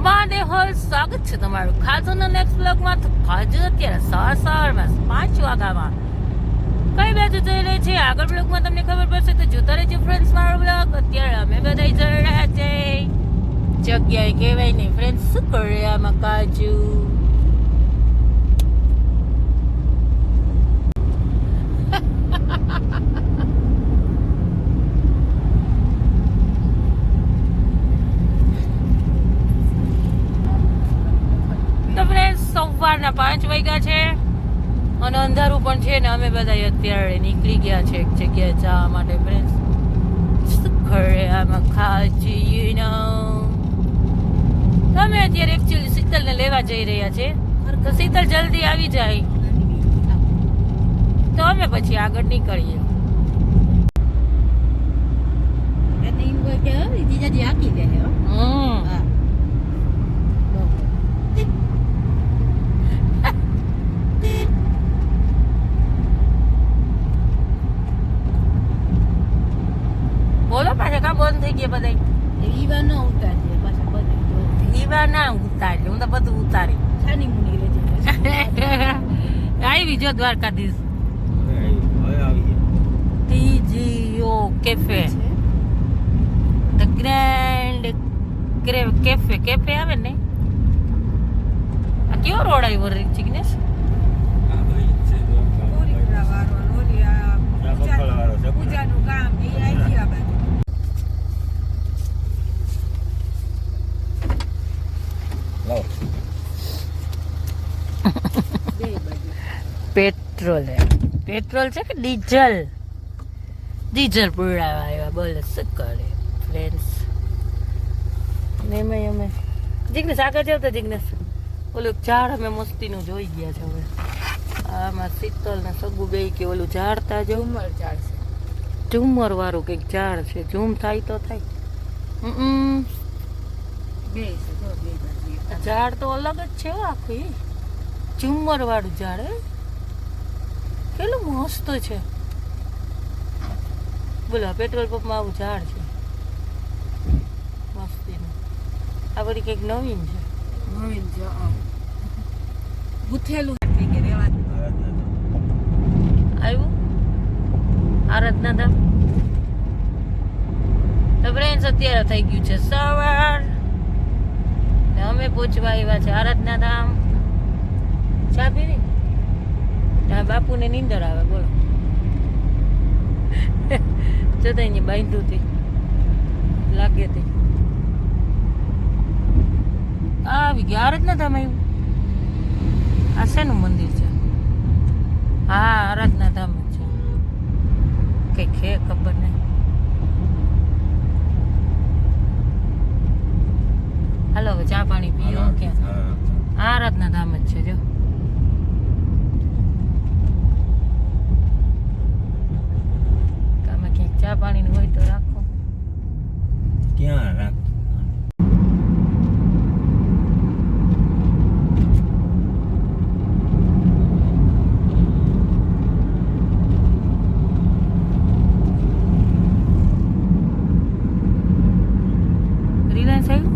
મહાદેવ સ્વાગત છે તમારું ખાજોના નેક્સ્ટ બ્લોગમાં. તો ખાજો અત્યારે સવારમાં 5 વાગ્યામાં કઈ બાજુ જઈ રહી છે આગળ બ્લોગમાં તમને ખબર પડશે. તો જોતા રહેજો ફ્રેન્ડ્સ મારો બ્લોગ. અત્યારે અમે બધા જઈ રહ્યા છે જગ્યાએ કહેવાય નહીં ફ્રેન્ડ્સ. શું કરે આમાં કાજુ? સવારના 5 વાગ્યા છે અને અંધારું પણ છે ને અમે બધા અત્યારે નીકળી ગયા છે એક જગ્યાએ જવા માટે ફ્રેન્ડ્સ. ખરે આમાં ખાજી અમે અત્યારે એકચ્યુઅલી શીતલને લેવા જઈ રહ્યા છે. તો શીતલ જલ્દી આવી જાય તો અમે પછી આગળ નીકળીએ. બોલો પાછા કા બંધ થઈ ગયા બધા? ઈવા ન ઉતારજે પાછા બધું. ઈવા ના ઉતારી, હું તો બધું ઉતારી. છાની મુની રહેજે. આવી જો Dwarkadhish. TGO cafe, the grand cafe આવે ને. આ કયો રોડ આવ્યો રે જિગ્નેશ? પૂજાનું કામ એ આવી ગયા બાજુ. પેટ્રોલ છે કે ડીઝલ? ડીઝલ પુરાવા આવ્યા. બોલો શું કરે ફ્રેન્ડ્સ? ને અમે જિગ્નેશ આગળ જાવ તો જિગ્નેશ ઓલું ઝાડ અમે મસ્તીનું જોઈ ગયા છે. હવે આમાં શીતલ ને સગુ બે કે ઓલું ઝાડતા જો ઝુમર ઝાડ છે. ઝુમર વાળું કંઈક ઝાડ છે. ઝૂમ થાય તો થાય. બે છે જો બે બાજુ. ઝાડ તો અલગ જ છે આખી. ઝુમર વાળું ઝાડ હે કેટલું મસ્ત છે. બોલો પેટ્રોલ પંપમાં આવું ઝાડ છે મસ્તીનું. આ બધી કંઈક નવીન છે. નવીન છે ગુથેલું થઈ કે રેવા આવ્યું આરાધના ધામ. તો ફ્રેન્ડ્સ અત્યારે થઈ ગયું છે સવાર ને અમે પહોંચવા આવ્યા છે આરાધના ધામ. ચા પીવી? ત્યાં બાપુને નીંદર આવે. બોલો જતા એની બાંધ્યું હતી લાગે તે આવી ગયા આરાધના ધામ આવ્યું. આ શેનું મંદિર છે? હા આરાધના ધામ છે. કઈક છે ખબર નહીં. હાલો હવે ચા પાણી પીઓ. ક્યાં? આરાધના ધામ જ છે જો. તમે ક્યાંક ચા પાણી હોય તો રાખો. ક્યાં રાખ? રિલાયન્સ આવ્યું.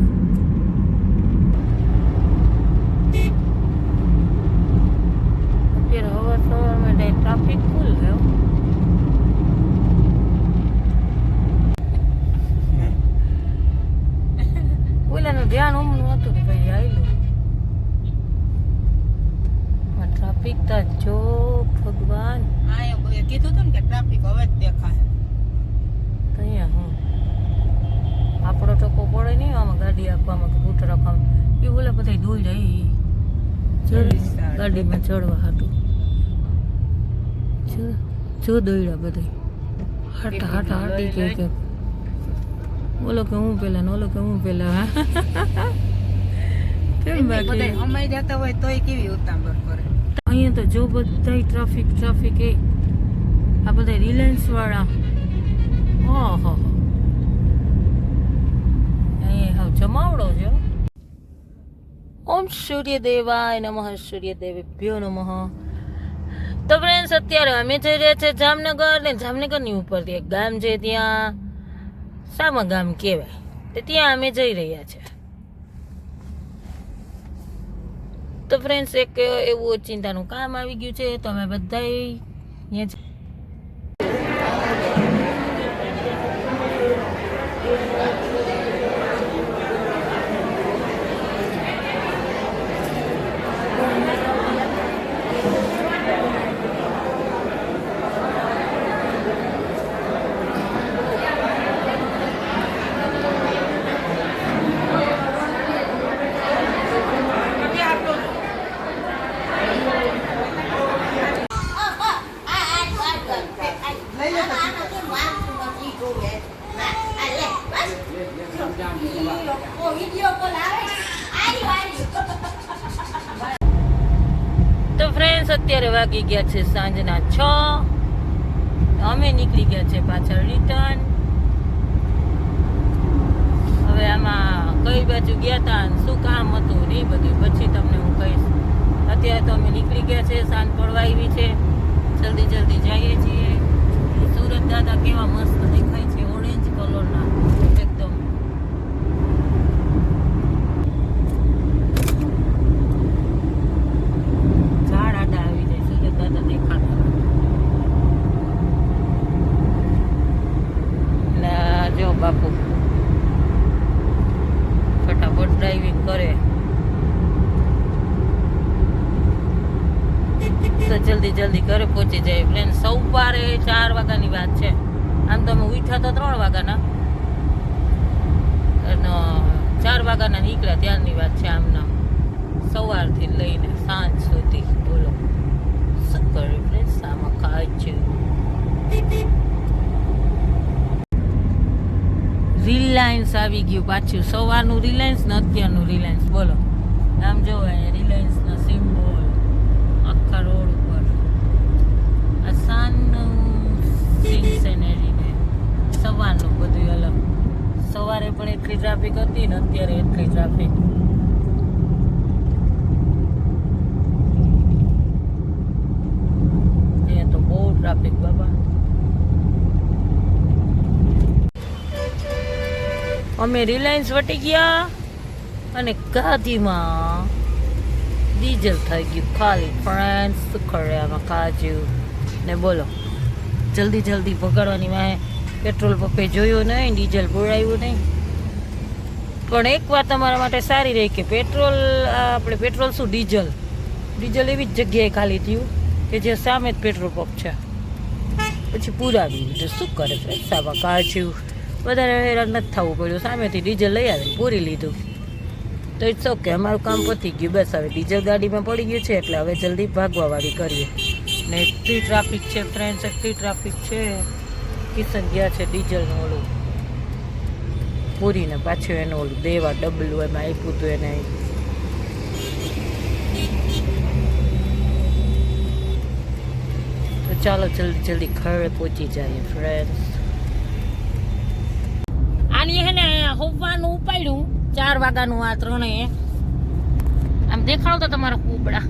અત્યારે હવા સવારમાં ટ્રાફિક ફૂલ છે. ઓલાનું ધ્યાન ઉમનું હતું કે ભાઈ આવેલું ટ્રાફિક તો જો ભગવાન. આ એમ કીધું હતું ને કે ટ્રાફિક હવે જ દેખાય. તો અહીંયા હું આપણો ટકો પડે નહીં આમાં ગાડી આપવામાં કે સ્કૂટર આપવામાં. એ બોલે બધા દોઈ રહી ગાડીમાં ચડવા હાટું. જો દોડ્યા બધા હાટા હાટા હાટી કે ઓલો કે હું પેલા ને ઓલો કે હું પેલા. કેમ બાકી અમાઈ જતા હોય તોય કેવી ઉતાવળ કરે. અહીંયા તો જો બધા ટ્રાફિક એ આ બધા રિલાયન્સ વાળા. ઓહો અહીંયા હવે જમાવડો છે. ઓમ સૂર્યદેવાય નમઃ સૂર્યદેવેભ્યો નમઃ. તો ફ્રેન્ડ્સ અત્યારે અમે જઈ રહ્યા છે જામનગર ને જામનગરની ઉપરથી એક ગામ છે ત્યાં સામા ગામ કહેવાય. તો ત્યાં અમે જઈ રહ્યા છે. તો ફ્રેન્ડ્સ એક એવું ચિંતાનું કામ આવી ગયું છે તો અમે બધાય અહીંયા જ તો ફ્રેન્ડ્સ અત્યારે વાગી ગયા છે સાંજના 6 અમે નીકળી ગયા છે પાછળ રિટર્ન હવે આમાં કઈ બાજુ ગયા હતા શું કામ હતું ને એ બધું પછી તમને હું કહીશ અત્યારે તો અમે નીકળી ગયા છે સાંજ પડવા આવી છે જલ્દી જલ્દી જઈએ છીએ સુરત દાદા કેવા મસ્ત દેખાય છે ઓરેન્જ કલરના એકદમ ઝાડ આડા આવી જાય સુરત દાદા દેખાતા ના જો બાપુ ફટાફટ ડ્રાઇવિંગ કરે તો જલ્દી જલ્દી ઘરે પહોંચી જાય ફ્રેન્ડ સવારે 4 વાગ્યાની વાત છે આમ તો અમે ઉઠ્યા તો 3 વાગ્યાના અને 4 વાગ્યાના નીકળ્યા ત્યારની વાત છે આમના સવારથી લઈને સાંજ સુધી બોલો શું કર્યું ફ્રેન્ડ આમાં ખાય છે રિલાયન્સ આવી ગયું પાછું સવારનું રિલાયન્સ ને અત્યારનું રિલાયન્સ બોલો આમ જો રિલાયન્સના સિમ્બોલ આખા રોડ ઉપર આસાનનું સિન્સેનરીને સવારનું બધું અલગ સવારે પણ એટલી ટ્રાફિક હતી ને અત્યારે એટલી ટ્રાફિક એ તો બહુ ટ્રાફિક બાબા અમે રિલાયન્સ વટી ગયા અને ગાદીમાં ડીઝલ થઈ ગયું ખાલી ફ્રેન્ડ્સ ખડ્યામાં કાજુ ને બોલો જલ્દી જલ્દી ભગાડવાની મેં પેટ્રોલ પંપે જોયું નહીં ડીઝલ પુરાયું નહીં પણ એક વાત તમારા માટે સારી રહી કે પેટ્રોલ આપણે પેટ્રોલ શું ડીઝલ એવી જ જગ્યાએ ખાલી થયું કે જે સામે જ પેટ્રોલ પંપ છે પછી પુરાવી લીધું શું કરે ફ્રેન્ડ્સ આમાં કાજુ વધારે હેરાન નથી થવું પડ્યું સામેથી ડીઝલ લઈ આવીને પૂરી લીધું તો ઇટ્સ ઓકે અમારું કામ પતી ગયું બસ હવે ડીઝલ ગાડીમાં પડી ગયું છે એટલે હવે જલ્દી ભાગવાવાળી કરીએ ને એટલી ટ્રાફિક છે ફ્રેન્ડ્સ એટલી ટ્રાફિક છે કિશન ગયા છે ડીઝલનું ઓલું પૂરીને પાછું એનું ઓલું દેવા ડબલું એમાં આપ્યું હતું એને તો ચાલો જલ્દી જલ્દી ઘરે પહોંચી જઈએ ફ્રેન્ડ્સ આની હે ને હોવાનું ઉપાડ્યું 4 વાગ્યાનું આ 3 આમ દેખાડો તો તમારા કૂપડા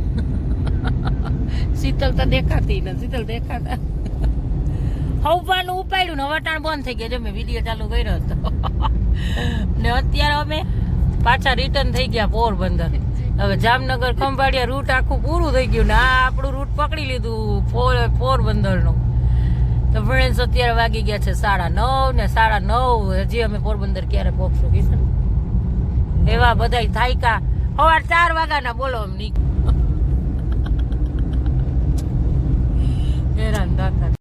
શીતલ તો દેખાતી ને શીતલ દેખાતા હવાનું ઉપાડ્યું ને વટાણ બંધ થઈ ગયા જો મેં વિડીયો ચાલુ કર્યો હતો ને અત્યારે અમે પાછા રિટર્ન થઈ ગયા પોરબંદર હવે જામનગર ખંભાળિયા રૂટ આખું પૂરું થઈ ગયું ને આ આપણું રૂટ પકડી લીધું પોરબંદરનું તો ફ્રેન્ડ્સ અત્યારે વાગી ગયા છે 9:30 ને 9:30 હજી અમે પોરબંદર ક્યારે પહોંચશું કિશન એવા બધા થાયકા સવાર 4 વાગ્યાના બોલો એમ